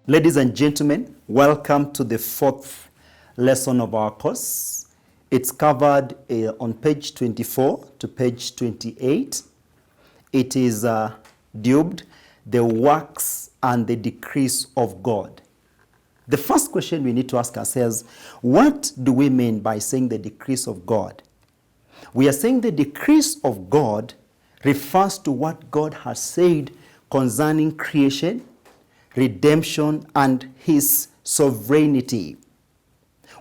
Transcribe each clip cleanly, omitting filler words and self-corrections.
Ladies and gentlemen, welcome to the fourth lesson of our course. It's covered on page 24 to page 28. It is dubbed The Works and the Decrees of God. The first question we need to ask ourselves, what do we mean by saying the decrees of God? We are saying the decrees of God refers to what God has said concerning creation, redemption, and his sovereignty.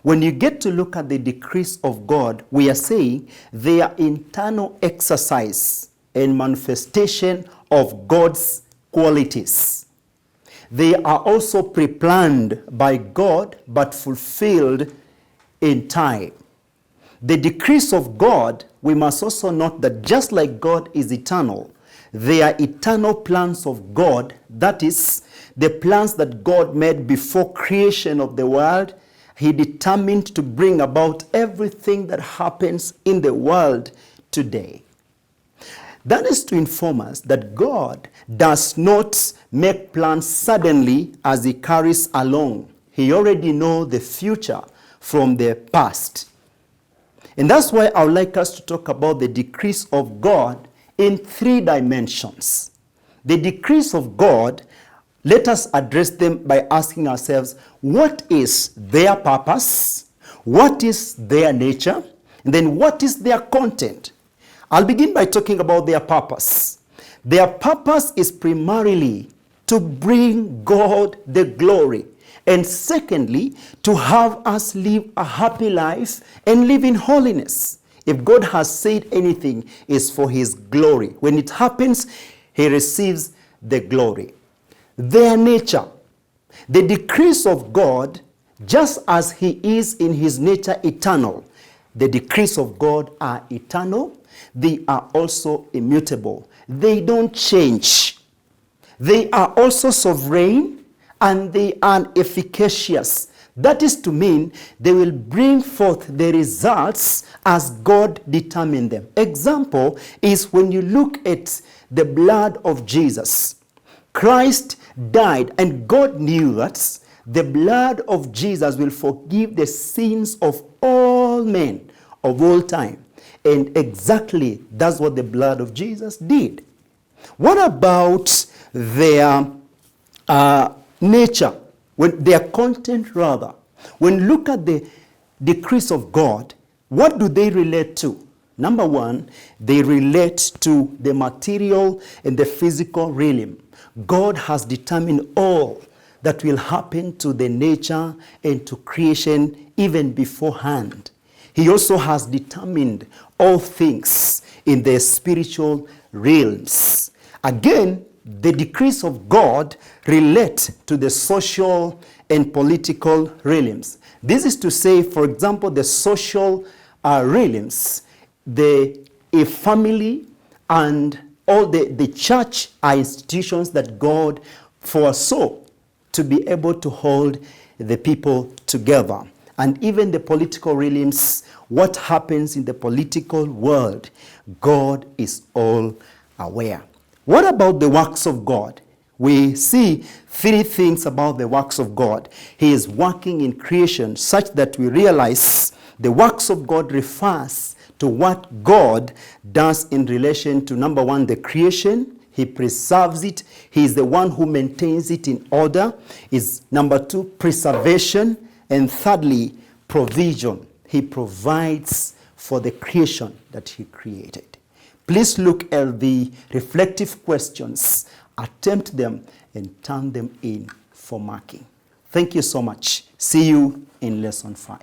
When you get to look at the decrees of God, we are saying they are internal exercise and manifestation of God's qualities. They are also pre-planned by God but fulfilled in time. The decrees of God, we must also note that just like God is eternal, they are eternal plans of God. That is, the plans that God made before creation of the world. He determined to bring about everything that happens in the world today. That is to inform us that God does not make plans suddenly as he carries along. He already knows the future from the past. And that's why I would like us to talk about the decrees of God in three dimensions. The decrees of God, let us address them by asking ourselves, what is their purpose? What is their nature? And then what is their content? I'll begin by talking about their purpose. Their purpose is primarily to bring God the glory. And secondly, to have us live a happy life and live in holiness. If God has said anything, it's for his glory. When it happens, he receives the glory. Their nature. The decrees of God, just as he is in his nature eternal, the decrees of God are eternal. They are also immutable. They don't change. They are also sovereign, and they are efficacious. That is to mean they will bring forth the results as God determined them. Example is when you look at the blood of Jesus. Christ died, and God knew that the blood of Jesus will forgive the sins of all men of all time. And exactly that's what the blood of Jesus did. What about their nature, their content rather? When you look at the decrees of God, what do they relate to? Number one, they relate to the material and the physical realm. God has determined all that will happen to the nature and to creation even beforehand. He also has determined all things in the spiritual realms. Again, the decrees of God relate to the social and political realms. This is to say, for example, the social realms, a family and all the church are institutions that God foresaw to be able to hold the people together. And even the political realms, what happens in the political world, God is all aware. What about the works of God? We see three things about the works of God. He is working in creation such that we realize the works of God refers to what God does in relation to, number one, the creation. He preserves it. He is the one who maintains it in order. Is number two, preservation. And thirdly, provision. He provides for the creation that he created. Please look at the reflective questions, attempt them, and turn them in for marking. Thank you so much. See you in lesson 5.